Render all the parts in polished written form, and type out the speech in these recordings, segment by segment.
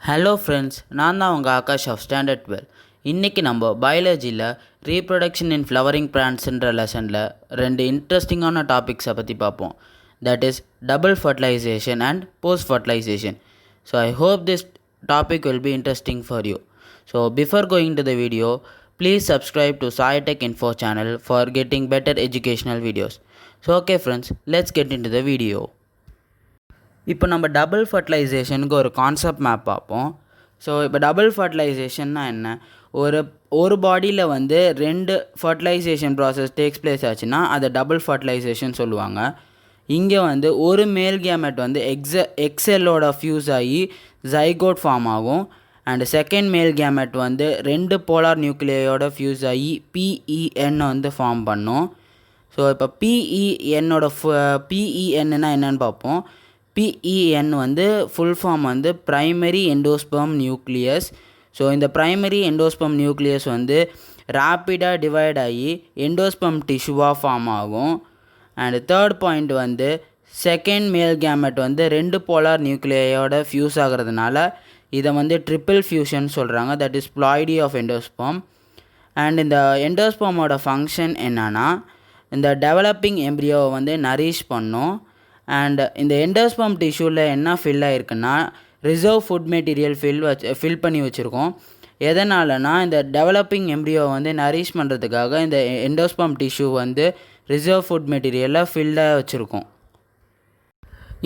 Hello friends, நான் தான் உங்கள் ஆகாஷ் ஆஃப் ஸ்டாண்டர்ட் 12. இன்றைக்கி நம்ம பயாலஜியில் ரீப்ரொடக்ஷன் இன் ஃப்ளவரிங் பிளான்ட்ஸ்ன்ற லெசனில் ரெண்டு இன்ட்ரெஸ்டிங்கான டாபிக்ஸை பற்றி பார்ப்போம். That is double fertilisation and post fertilisation. So I hope this topic will be interesting for you. So before going to the video, please subscribe to Sai Tech Info channel for getting better educational videos. So okay friends, let's get into the video. இப்போ நம்ம double ஃபர்டிலைசேஷனுக்கு ஒரு concept map பார்ப்போம். So இப்போ double ஃபர்டிலைசேஷன்னா என்ன? ஒரு பாடியில் வந்து ரெண்டு ஃபர்டிலைசேஷன் ப்ராசஸ் டேக்ஸ் பிளேஸ் ஆச்சுன்னா அதை டபுள் ஃபர்டிலைசேஷன் சொல்லுவாங்க. இங்கே வந்து ஒரு மேல் கேமெட் வந்து எக்ஸெல்லோட ஃபியூஸ் ஆகி ஜைகோட் ஃபார்ம் ஆகும். அண்ட் செகண்ட் மேல் கேமெட் வந்து ரெண்டு போலார் நியூக்ளியோட ஃபியூஸ் ஆகி பிஇஎன் வந்து ஃபார்ம் பண்ணும். ஸோ இப்போ பிஇஎன்னா என்னன்னு பார்ப்போம். பிஇஎன் வந்து ஃபுல் ஃபார்ம் வந்து ப்ரைமரி எண்டோஸ்பெர்ம் நியூக்ளியஸ். ஸோ இந்த ப்ரைமரி எண்டோஸ்பெர்ம் நியூக்ளியஸ் வந்து ரேப்பிடாக டிவைட் ஆகி எண்டோஸ்பெர்ம் டிஷ்யூவாக ஃபார்ம் ஆகும். அண்ட் தேர்ட் பாயிண்ட் வந்து செகண்ட் மேல் கேமெட் வந்து ரெண்டு போலார் நியூக்ளியோட ஃபியூஸ் ஆகிறதுனால இதை வந்து ட்ரிப்பிள் ஃபியூஷன் சொல்கிறாங்க. That is ploidy of endosperm. And இந்த எண்டோஸ்பெர்மோட ஃபங்க்ஷன் என்னென்னா, இந்த டெவலப்பிங் எம்ப்ரியோவை வந்து நரிஷ் பண்ணும். அண்ட் இந்த எண்டோஸ்பெர்ம் டிஷ்யூவில் என்ன ஃபில் ஆகிருக்குன்னா, ரிசர்வ் ஃபுட் மெட்டீரியல் ஃபில் பண்ணி வச்சுருக்கோம். எதனாலனா, இந்த டெவலப்பிங் எம்ப்ரியோவை வந்து நரிஷ் பண்ணுறதுக்காக இந்த எண்டோஸ்பெர்ம் டிஷ்யூ வந்து ரிசர்வ் ஃபுட் மெட்டீரியலில் ஃபில்லாக வச்சுருக்கோம்.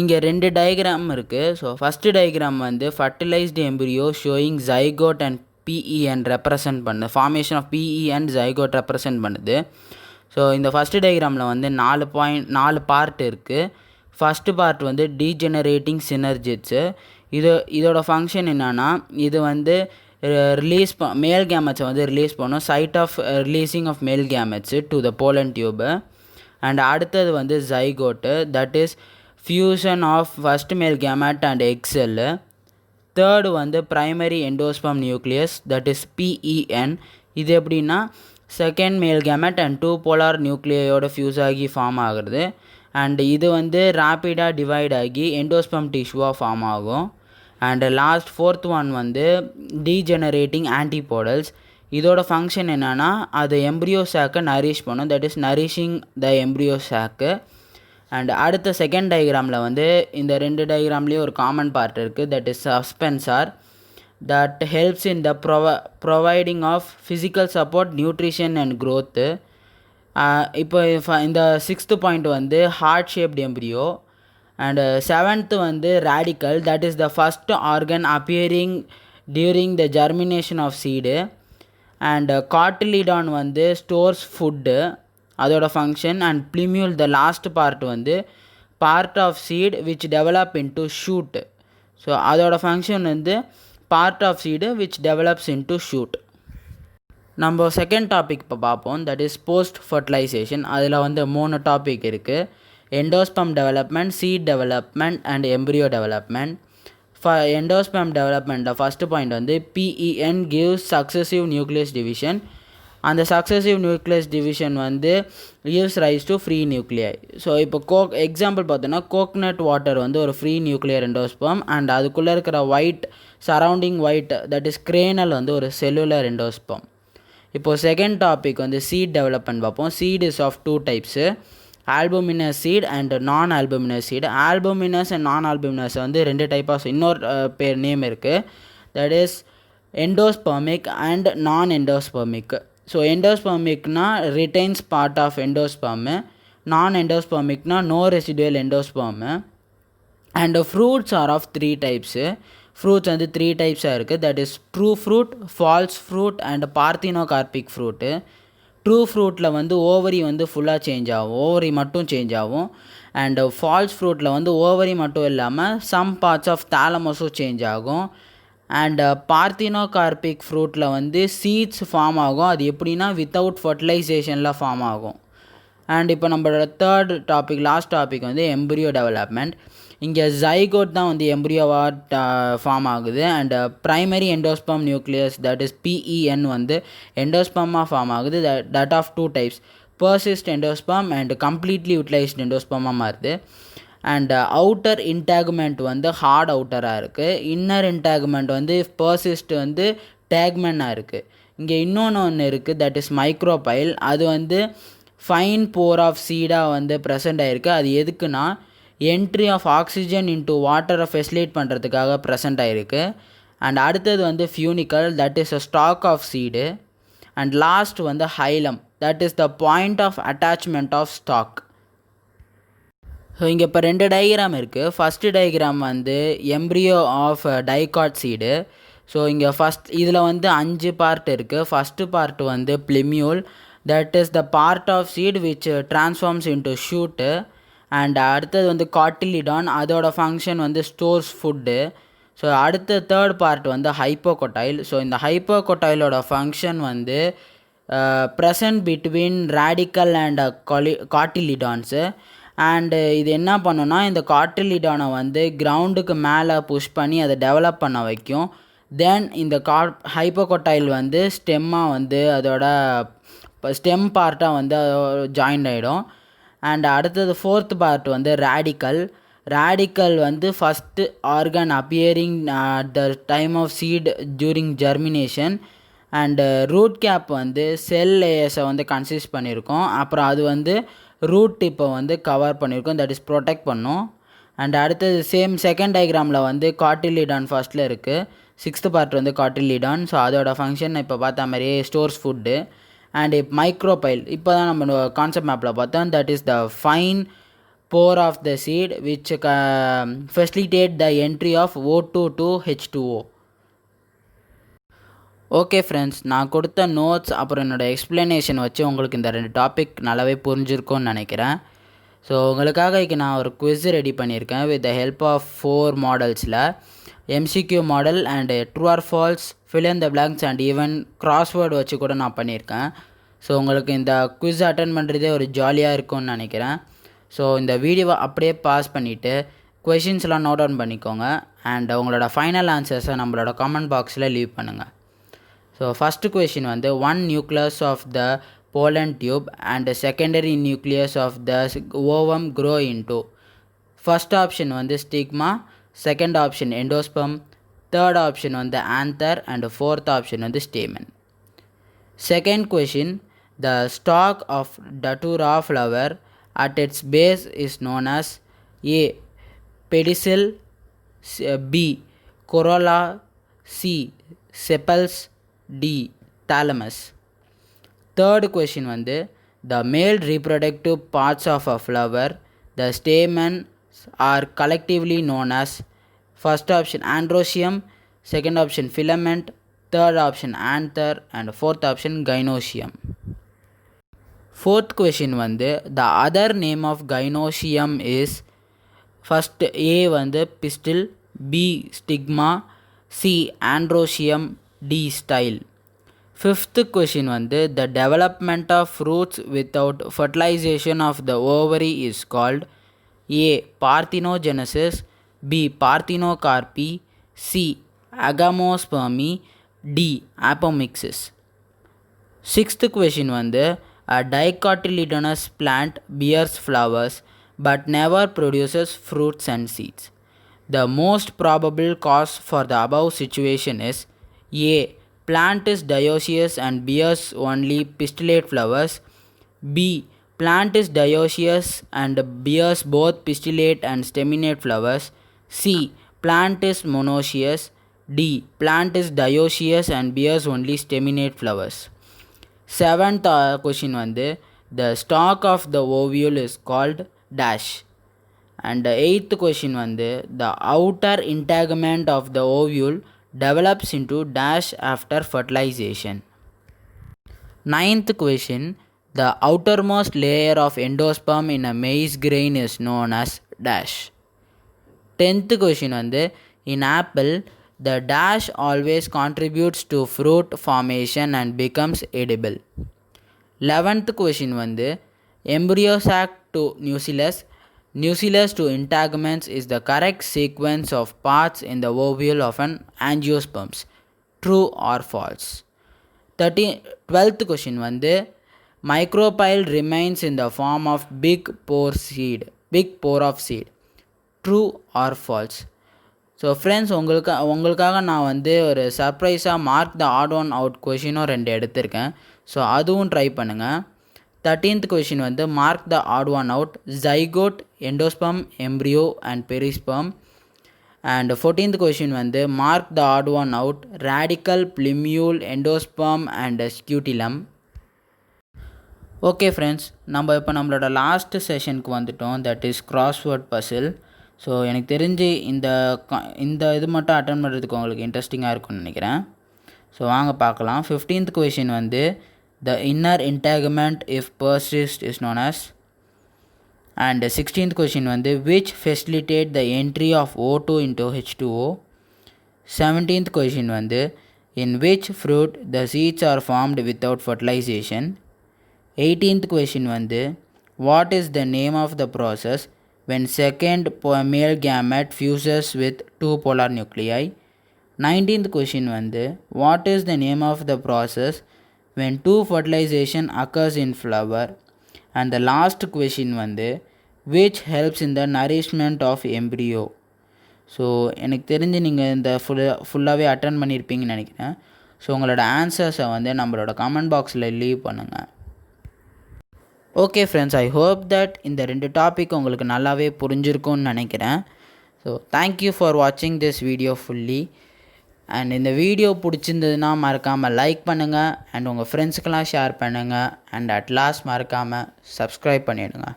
இங்கே ரெண்டு டயக்ராம் இருக்குது. ஸோ ஃபஸ்ட்டு டயக்ராம் வந்து fertilised embryo showing zygote and PEN represent பண்ணுது. Formation of PE and zygote represent பண்ணுது. ஸோ இந்த ஃபஸ்ட்டு டயக்ராமில் வந்து 4 பார்ட் இருக்குது. ஃபஸ்ட்டு பார்ட் வந்து டீஜெனரேட்டிங் சினர்ஜிட்ஸு. இதோட ஃபங்க்ஷன் என்னென்னா, இது வந்து மேல் கேமெட்ஸை வந்து ரிலீஸ் பண்ணும். Side of releasing of male gametes to the pollen tube. And அடுத்தது வந்து zygote, that is fusion of first male gamete and egg cell. Third வந்து primary endosperm nucleus, that is PEN. இது எப்படின்னா, second male gamete and 2 polar நியூக்ளியோட fuse ஆகி form ஆகுறது. And இது வந்து ரேப்பிடாக டிவைட் ஆகி எண்டோஸ்பெர்ம் டிஷ்யூவாக ஃபார்ம் ஆகும். அண்ட் லாஸ்ட் ஃபோர்த் ஒன் வந்து டீஜெனரேட்டிங் ஆன்டிபோடல்ஸ். இதோட ஃபங்க்ஷன் என்னென்னா, அது எம்ப்ரியோ சாக்கை நரிஷ் பண்ணும். That is nourishing the embryo sac. And அடுத்த செகண்ட் டயக்ராமில் வந்து இந்த ரெண்டு டயக்ராம்லேயும் ஒரு காமன் பார்ட் இருக்குது. That is suspensor that helps in the providing of physical support, nutrition and growth. இப்போ இந்த 6th பாயிண்ட் வந்து heart shaped embryo. And 7th வந்து radicle, that is the first organ appearing during the germination of seed. And cotyledon வந்து stores food, அதோட function. And plumule, the last part வந்து part of seed which develop into shoot. So அதோட function வந்து part of seed which develops into shoot. நம்ம second topic இப்போ பார்ப்போம். That is post fertilisation. அதில் வந்து 3 டாபிக் இருக்குது. Endosperm development, seed development and embryo development. Endosperm டெவலப்மெண்ட்டில் first point வந்து PEN gives successive nucleus division. அந்த சக்ஸசிவ் நியூக்ளியஸ் டிவிஷன் வந்து gives rise to free நியூக்ளியை. ஸோ இப்போ எக்ஸாம்பிள் பார்த்தோன்னா, கோக்னட் வாட்டர் வந்து ஒரு ஃப்ரீ நியூக்ளியர் எண்டோஸ்பெர்ம். அண்ட் அதுக்குள்ளே இருக்கிற surrounding white, that is kernel வந்து ஒரு செல்லுலர் எண்டோஸ்பெர்ம். இப்போது செகண்ட் டாபிக் வந்து சீட் டெவலப்மெண்ட் பார்ப்போம். Seed is of 2 types, albuminous seed and non albuminous seat. ஆல்புமினஸ் and non ஆல்புமினஸ் வந்து 2 டைப்பாக இன்னொரு நேம் இருக்குது. That is endospermic and non endospermic. So எண்டோஸ்பெர்மிக்னா retains part of endosperm, non எண்டோஸ்பெர்மிக்னா no residual endosperm. And fruits are of 3 types. Fruits வந்து 3 டைப்ஸாக இருக்குது. That is true fruit, false fruit and parthenocarpic fruit. True ஃப்ரூட்டில் வந்து ovary வந்து ஃபுல்லாக change ஆகும், ஓவரி மட்டும் சேஞ்ச் ஆகும். அண்ட் ஃபால்ஸ் ஃப்ரூட்டில் வந்து ஓவரி மட்டும் இல்லாமல் சம் பார்ட்ஸ் ஆஃப் தாலமஸும் சேஞ்ச் ஆகும். அண்ட் பார்த்தினோகார்பிக் ஃப்ரூட்டில் வந்து சீட்ஸ் ஃபார்ம் ஆகும். அது எப்படின்னா வித்தவுட் ஃபர்டிலைசேஷனில் ஃபார்ம் ஆகும். அண்ட் இப்போ நம்மளோட தேர்ட் டாபிக், லாஸ்ட் டாபிக் வந்து எம்ப்ரியோ டெவலப்மெண்ட். இங்கே ஜைகோட் தான் வந்து எம்ப்ரியோவாக ஃபார்ம் ஆகுது. And primary endosperm nucleus, that is PEN வந்து எண்டோஸ்பெர்மாக ஃபார்ம் ஆகுது. That of 2 types, persist endosperm and completely utilised எண்டோஸ்பெர்மாக மாறுது. அண்ட் அவுட்டர் இன்டாகுமெண்ட் வந்து ஹார்ட் அவுட்டராக இருக்குது. இன்னர் இன்டாகுமெண்ட் வந்து பர்சிஸ்ட் வந்து டேக்மென்னாக இருக்குது. இங்கே ஒன்று இருக்குது, தட் இஸ் மைக்ரோபைல். அது வந்து ஃபைன் போர் ஆஃப் சீடாக வந்து ப்ரெசென்ட் ஆகிருக்கு. அது எதுக்குன்னா என்ட்ரி ஆஃப் ஆக்சிஜன் இன்ட்டு வாட்டரை ஃபெசிலேட் பண்ணுறதுக்காக ப்ரெசென்ட் ஆகிருக்கு. அண்ட் அடுத்தது வந்து funicle, that is a stalk of seed. And last வந்து hilum, that is the point of attachment of stalk. So இங்கே இப்போ 2 டயக்ராம் இருக்குது. ஃபஸ்ட்டு டயக்ராம் வந்து embryo of dicot seed. So இங்கே இதில் வந்து 5 பார்ட் இருக்குது. ஃபஸ்ட்டு பார்ட் வந்து plumule, that is the part of seed which transforms into shoot. And அடுத்தது வந்து காட்டிலிடான், அதோட ஃபங்க்ஷன் வந்து ஸ்டோர்ஸ் ஃபுட்டு. ஸோ அடுத்த தேர்ட் பார்ட் வந்து ஹைப்போகொட்டைல். ஸோ இந்த ஹைப்போகொட்டைலோட ஃபங்க்ஷன் வந்து present between radicle and cotyledons. And இது என்ன பண்ணுன்னா இந்த காட்டிலிடானை வந்து கிரவுண்டுக்கு மேலே புஷ் பண்ணி அதை டெவலப் பண்ண வைக்கும். தென் இந்த ஹைப்போகொட்டைல் வந்து ஸ்டெம்மாக வந்து அதோட ஸ்டெம் பார்ட்டாக வந்து ஜாயின் ஆகிடும். அண்ட் அடுத்தது ஃபோர்த் பார்ட் வந்து ரேடிக்கல் வந்து first organ appearing at the time of seed during germination. And root cap வந்து செல் லேயர்ஸை வந்து கன்சிஸ்ட் பண்ணியிருக்கோம். அப்புறம் அது வந்து ரூட் டிப்பை வந்து கவர் பண்ணியிருக்கோம், தட் இஸ் ப்ரொடெக்ட் பண்ணும். அண்ட் அடுத்தது சேம் செகண்ட் டயக்ராமில் வந்து காட்டிலிடான் ஃபஸ்ட்டில் இருக்குது. 6th பார்ட் வந்து காட்டிலிடான். ஸோ அதோட ஃபங்க்ஷன் இப்போ பார்த்த மாதிரியே ஸ்டோர்ஸ் ஃபுட்டு. அண்ட் மைக்ரோபைல் இப்போ தான் நம்ம கான்செப்ட் மேப்பில் பார்த்தோம், that is the fine pore of the seed which facilitate the entry of O2 to H2O. Okay friends, நான் கொடுத்த நோட்ஸ் அப்புறம் என்னோடய எக்ஸ்ப்ளனேஷன் வச்சு உங்களுக்கு இந்த 2 டாபிக் நல்லாவே புரிஞ்சிருக்கும்னு நினைக்கிறேன். ஸோ உங்களுக்காக இன்றைக்கி நான் ஒரு குவிஸ் ரெடி பண்ணியிருக்கேன் வித் த ஹெல்ப் ஆஃப் 4 மாடல்ஸில் MCQ model and true or false, fill in the blanks and even crossword வச்சு கூட நான் பண்ணியிருக்கேன். ஸோ உங்களுக்கு இந்த குவிஸ் அட்டன் பண்ணுறதே ஒரு ஜாலியாக இருக்கும்னு நினைக்கிறேன். ஸோ இந்த வீடியோவை அப்படியே பாஸ் பண்ணிவிட்டு கொஷின்ஸ்லாம் நோட் டவுன் பண்ணிக்கோங்க. அண்ட் உங்களோட ஃபைனல் ஆன்சர்ஸை நம்மளோட கமெண்ட் பாக்ஸில் லீவ் பண்ணுங்கள். ஸோ ஃபஸ்ட்டு கொஷின் வந்து 1 nucleus of the pollen tube and the secondary nucleus of the ovum grow into. First option வந்து stigma, second option endosperm, third option வந்து anther and fourth option வந்து stamen. Second question, the stalk of datura flower at its base is known as A. pedicel, B. corolla, C. sepals, D. thalamus. Third question வந்து the male reproductive parts of a flower, the stamens are collectively known as first option androecium, second option filament, third option anther and fourth option gynoecium. Fourth question வந்து the other name of gynoecium is first A வந்து pistil, B stigma, C androecium, D style. Fifth question வந்து the development of fruits without fertilization of the ovary is called A. parthenogenesis, B. parthenocarpy, C. agamospermy, D. apomixis. Sixth question வந்து a dicotyledonous plant bears flowers but never produces fruits and seeds. The most probable cause for the above situation is A. plant is dioecious and bears only pistillate flowers, B. plant is dioecious and bears both pistillate and staminate flowers, C. plant is monoecious, D. plant is dioecious and bears only staminate flowers. Seventh question வந்து the stalk of the ovule is called dash. And eighth question வந்து the outer integument of the ovule develops into dash after fertilization. Ninth question, the outermost layer of endosperm in a maize grain is known as dash. 10th question வந்து in apple the dash always contributes to fruit formation and becomes edible. 11th question வந்து embryo sac to nucellus to integuments is the correct sequence of parts in the ovule of an angiosperms. True or false? 12th question வந்து micropyle remains in the form of big pore of seed. True or false. So friends, உங்களுக்காக நான் வந்து ஒரு சர்ப்ரைஸாக mark the odd one out கொஷினும் 2 எடுத்திருக்கேன். ஸோ அதுவும் ட்ரை பண்ணுங்கள். 13th கொஷின் வந்து mark the odd one out zygote, endosperm, embryo and perisperm. And 14th question வந்து mark the odd one out radicle, plumule, endosperm and scutellum. Okay friends, நம்ம இப்போ நம்மளோட லாஸ்ட் செஷனுக்கு வந்துட்டோம். That is crossword puzzle. So எனக்கு தெரிஞ்சு இந்த இது மட்டும் அட்டன் பண்ணுறதுக்கு உங்களுக்கு இன்ட்ரெஸ்டிங்காக இருக்கும்னு நினைக்கிறேன். ஸோ வாங்க பார்க்கலாம். 15th கொஷின் வந்து the inner integument if persist is known as. And 16th question வந்து which facilitate the entry of O2 into H2O. 17th question வந்து in which fruit the seeds are formed without fertilisation. 18th question வந்து what is the name of the process when second male gamete fuses with 2 polar nuclei. 19th question வந்து what is the name of the process when 2 fertilization occurs in flower. And the last question வந்து which helps in the nourishment of embryo. So எனக்கு தெரிஞ்சு நீங்கள் இந்த ஃபுல்லாகவே attend பண்ணியிருப்பீங்கன்னு நினைக்கிறேன். So உங்களோட ஆன்சர்ஸை வந்து நம்மளோட கமெண்ட் பாக்ஸில் லீவ் பண்ணுங்கள். Okay friends, I hope that இந்த 2 டாபிக் உங்களுக்கு நல்லாவே புரிஞ்சிருக்கும்னு நினைக்கிறேன். ஸோ தேங்க்யூ ஃபார் வாட்சிங் திஸ் வீடியோ ஃபுல்லி. அண்ட் இந்த வீடியோ பிடிச்சிருந்ததுன்னா மறக்காமல் லைக் பண்ணுங்கள் அண்ட் உங்கள் ஃப்ரெண்ட்ஸுக்கெல்லாம் ஷேர் பண்ணுங்கள். அண்ட் அட் லாஸ்ட் மறக்காமல் சப்ஸ்கிரைப் பண்ணிவிடுங்க.